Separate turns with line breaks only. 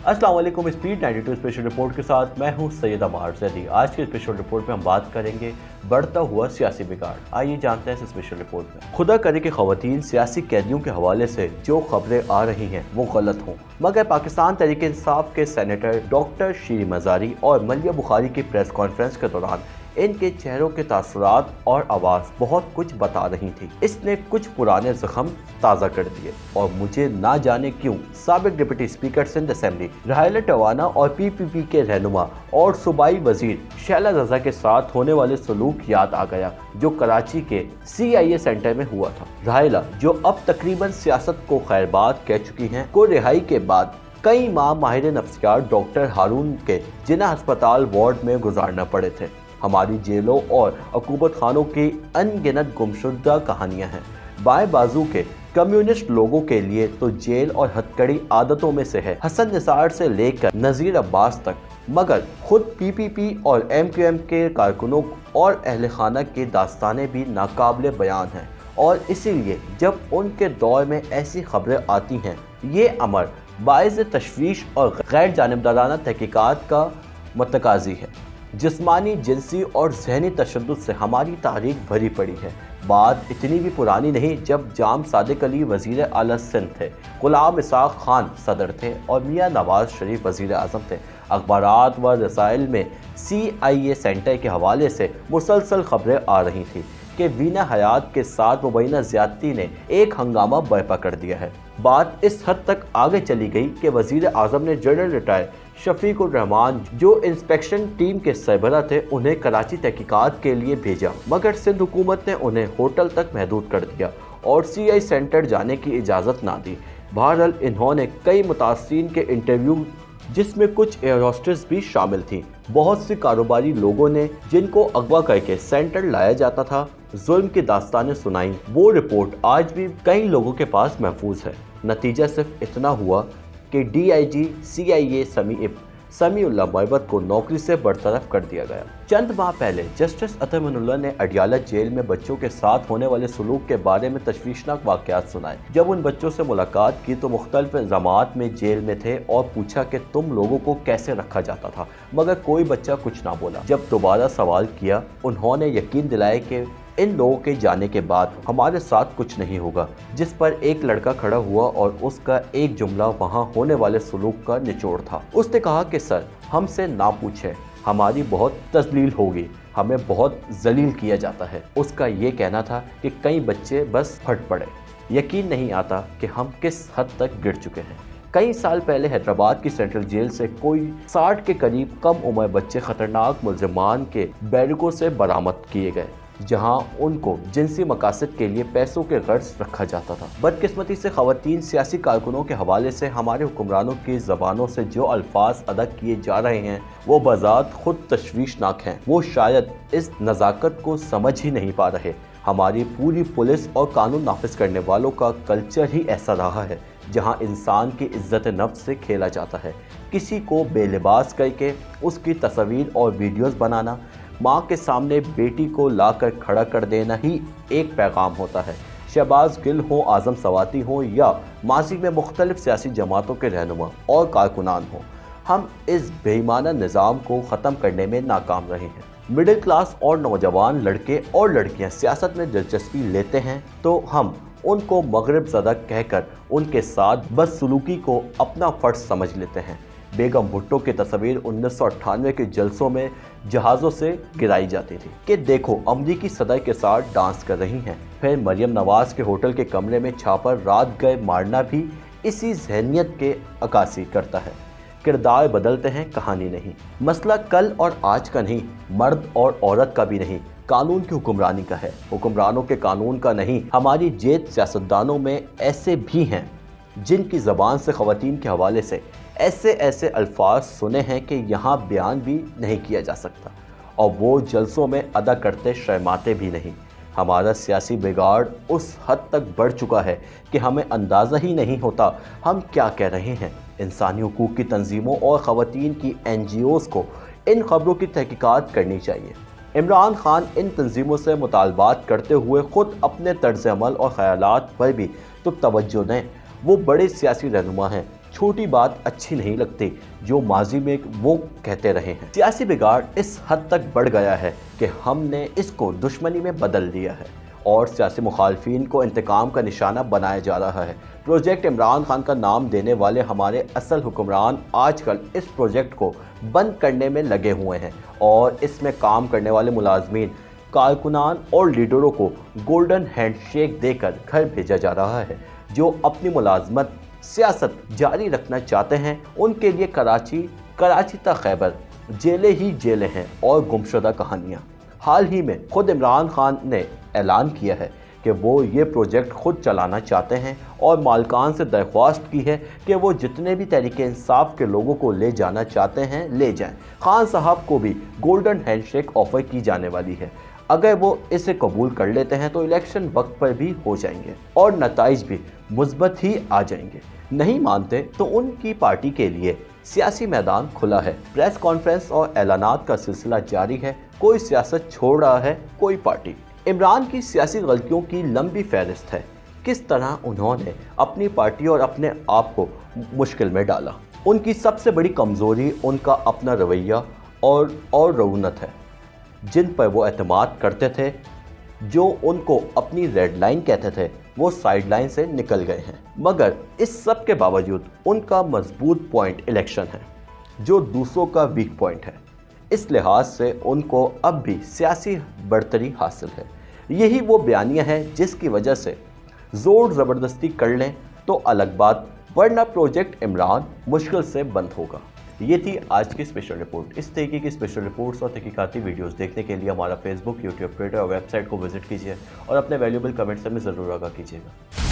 अस्सलाम वालेकुम। Speed 92 special report के साथ मैं हूं सैयद अमार ज़ैदी। आज के स्पेशल रिपोर्ट में हम बात करेंगे बढ़ता हुआ सियासी बिगाड़। आइए जानते हैं इस स्पेशल रिपोर्ट में। खुदा करे कि ख़वातीन सियासी कैदियों के हवाले से जो खबरें आ रही हैं वो गलत हों, मगर पाकिस्तान तहरीक इंसाफ के सेनेटर डॉक्टर शीरी मज़ारी और मलिया बुखारी की प्रेस कॉन्फ्रेंस के दौरान इनके चेहरों के तासुरात और आवाज़ बहुत कुछ बता रही थी। इसने कुछ पुराने ज़ख्म ताज़ा कर दिए और मुझे ना जाने क्यों साबिक डिप्टी स्पीकर सिंध असेंबली राहिला टवाना और PPP के रहनुमा और सूबाई वजीर शैला रज़ा के साथ होने वाले सलूक याद आ गया जो कराची के CIA सेंटर में हुआ था। राहिला, जो अब तकरीबन सियासत को खैरबाद कह चुकी हैं, को रिहाई के बाद कई माह माहिर नफ्सियात डॉक्टर हारून के जिना अस्पताल वार्ड में गुजारना पड़े थे। हमारी जेलों और अकूबत खानों की अनगिनत गुमशुदा कहानियां हैं। बाएं बाजू के कम्युनिस्ट लोगों के लिए तो जेल और हथकड़ी आदतों में से है, हसन निसार से लेकर नज़ीर अब्बास तक, मगर खुद PPP और MQM के कारकुनों और अहल खाना की दास्तानें भी नाकाबिले बयान हैं। और इसीलिए जब उनके दौर में ऐसी खबरें आती हैं, ये अमर बाइज़ तशवीश और गैर जानिबदाराना तहकीकात का मतकाजी है। जिस्मानी, जिनसी और ज़हनी तशद्दुद से हमारी तारीख भरी पड़ी है। बात इतनी भी पुरानी नहीं जब जाम सादिक अली वज़ीर आला सिंध थे, गुलाम इसाक खान सदर थे और मियाँ नवाज शरीफ वज़ीर आज़म थे। अखबारात व रसाइल में CIA सेंटर के हवाले से मुसलसल खबरें आ रही थी कि वीना हयात के साथ मुबैना ज़्यादती ने एक हंगामा बर्पा कर दिया है। बात इस हद तक आगे चली गई कि वज़ीर आज़म ने जनरल रिटायर शफीकुर रहमान, जो इंस्पेक्शन टीम के सरबराह थे, उन्हें कराची तहकीकात के लिए भेजा, मगर सिंध हुकूमत ने उन्हें होटल तक महदूद कर दिया और CI सेंटर जाने की इजाज़त ना दी। बहरहाल इन्होंने कई मुतासिरीन के इंटरव्यू, जिसमें कुछ एयर होस्टेस भी शामिल थी, बहुत से कारोबारी लोगों ने जिनको अगवा करके सेंटर लाया जाता था, जुल्म की दास्तानें सुनाई। वो रिपोर्ट आज भी कई लोगों के पास महफूज है। नतीजा सिर्फ इतना हुआ कि DIG CIA समीउल्लाह मोहब्बत को नौकरी से बरतरफ कर दिया गया। चंद माह पहले जस्टिस अतर मनुल्लाह ने अडियाला जेल में बच्चों के साथ होने वाले सलूक के बारे में तशवीशनाक वाक़यात सुनाए। जब उन बच्चों से मुलाकात की तो मुख्तलिफ इल्ज़ामात में जेल में थे और पूछा कि तुम लोगों को कैसे रखा जाता था, मगर कोई बच्चा कुछ ना बोला। जब दोबारा सवाल किया, उन्होंने यकीन दिलाया कि इन लोगों के जाने के बाद हमारे साथ कुछ नहीं होगा, जिस पर एक लड़का खड़ा हुआ और उसका एक जुमला वहाँ होने वाले सलूक का निचोड़ था। उसने कहा कि सर, हमसे ना पूछें, हमारी बहुत तजलील होगी, हमें बहुत जलील किया जाता है। उसका ये कहना था कि कई बच्चे बस फट पड़े। यकीन नहीं आता कि हम किस हद तक गिर चुके हैं। कई साल पहले हैदराबाद की सेंट्रल जेल से कोई 60 के करीब कम उम्र बच्चे खतरनाक मुलज़िमान के बैरकों से बरामद किए गए, जहां उनको जिनसी मकासद के लिए पैसों के गर्ज रखा जाता था। बदकिस्मती से ख़वातीन सियासी कारकुनों के हवाले से हमारे हुक्मरानों की ज़बानों से जो अल्फाज अदा किए जा रहे हैं वो बज़ात खुद तशवीशनाक हैं। वो शायद इस नज़ाकत को समझ ही नहीं पा रहे। हमारी पूरी पुलिस और कानून नाफिज करने वालों का कल्चर ही ऐसा रहा है जहाँ इंसान की इज्जत नफ्स से खेला जाता है। किसी को बेलिबास करके उसकी तस्वीर और वीडियोज़ बनाना, माँ के सामने बेटी को लाकर खड़ा कर देना ही एक पैगाम होता है। शहबाज गिल हो, आज़म सवाती हो या माजी में मुख्तलिफ सियासी जमातों के रहनुमा और कारकुनान हो, हम इस बेईमाना निज़ाम को ख़त्म करने में नाकाम रहे हैं। मिडिल क्लास और नौजवान लड़के और लड़कियां सियासत में दिलचस्पी लेते हैं तो हम उनको मगरिब ज़दा कहकर उनके साथ बदसलूकी को अपना फ़र्ज समझ लेते हैं। बेगम भुट्टो की तस्वीर 1998 के जलसों में जहाज़ों से गिराई जाती थी कि देखो अमरीकी सदर के साथ डांस कर रही हैं। फिर मरियम नवाज के होटल के कमरे में छापर रात गए मारना भी इसी जहनियत के अक्कासी करता है। किरदार बदलते हैं, कहानी नहीं। मसला कल और आज का नहीं, मर्द और औरत का भी नहीं, कानून की हुक्मरानी का है, हुक्मरानों के कानून का नहीं। हमारी जेद सियासतदानों में ऐसे भी हैं जिनकी ज़बान से ख़वातीन के हवाले से ऐसे ऐसे अल्फाज सुने हैं कि यहाँ बयान भी नहीं किया जा सकता, और वो जलसों में अदा करते शर्माते भी नहीं। हमारा सियासी बिगाड़ उस हद तक बढ़ चुका है कि हमें अंदाज़ा ही नहीं होता हम क्या कह रहे हैं। इंसानी हुकूक की तंजीमों और ख़वातीन की NGOs को इन ख़बरों की तहकीकात करनी चाहिए। इमरान खान इन तंजीमों से मुतालबात करते हुए ख़ुद अपने तर्ज़ अमल और ख़यालात पर भी तो तवज्जो दें। वो बड़े सियासी रहनुमा हैं, छोटी बात अच्छी नहीं लगती जो माजी में वो कहते रहे हैं। सियासी बिगाड़ इस हद तक बढ़ गया है कि हमने इसको दुश्मनी में बदल दिया है और सियासी मुखालफिन को इंतकाम का निशाना बनाया जा रहा है। प्रोजेक्ट इमरान खान का नाम देने वाले हमारे असल हुक्मरान आजकल इस प्रोजेक्ट को बंद करने में लगे हुए हैं और इसमें काम करने वाले मुलाजमीन, कारकुनान और लीडरों को गोल्डन हैंडशेक देकर घर भेजा जा रहा है। जो अपनी मुलाजमत सियासत जारी रखना चाहते हैं उनके लिए कराची तक खैबर जेलें ही जेलें हैं और गुमशुदा कहानियाँ। हाल ही में खुद इमरान खान ने ऐलान किया है कि वो ये प्रोजेक्ट खुद चलाना चाहते हैं और मालकान से दरख्वास्त की है कि वो जितने भी तहरीक इंसाफ के लोगों को ले जाना चाहते हैं ले जाएं। खान साहब को भी गोल्डन हैंडशेक ऑफर की जाने वाली है। अगर वो इसे कबूल कर लेते हैं तो इलेक्शन वक्त पर भी हो जाएंगे और नताइज भी मुस्बत ही आ जाएंगे। नहीं मानते तो उनकी पार्टी के लिए सियासी मैदान खुला है। प्रेस कॉन्फ्रेंस और ऐलानात का सिलसिला जारी है। कोई सियासत छोड़ रहा है, कोई पार्टी। इमरान की सियासी गलतियों की लंबी फहरिस्त है। किस तरह उन्होंने अपनी पार्टी और अपने आप को मुश्किल में डाला। उनकी सबसे बड़ी कमज़ोरी उनका अपना रवैया और रऊनत है। जिन पर वो एतमाद करते थे, जो उनको अपनी रेड लाइन कहते थे, वो साइड लाइन से निकल गए हैं। मगर इस सब के बावजूद उनका मजबूत पॉइंट इलेक्शन है, जो दूसरों का वीक पॉइंट है। इस लिहाज से उनको अब भी सियासी बढ़तरी हासिल है। यही वो बयानिया है जिसकी वजह से ज़ोर ज़बरदस्ती कर लें तो अलग बात, वरना प्रोजेक्ट इमरान मुश्किल से बंद होगा। ये थी आज की स्पेशल रिपोर्ट। इस तरीके की स्पेशल रिपोर्ट्स और तहकीकाती वीडियोस देखने के लिए हमारा फेसबुक, यूट्यूब, ट्विटर और वेबसाइट को विजिट कीजिए और अपने वैल्यूएबल कमेंट्स हमें ज़रूर आगाह कीजिएगा।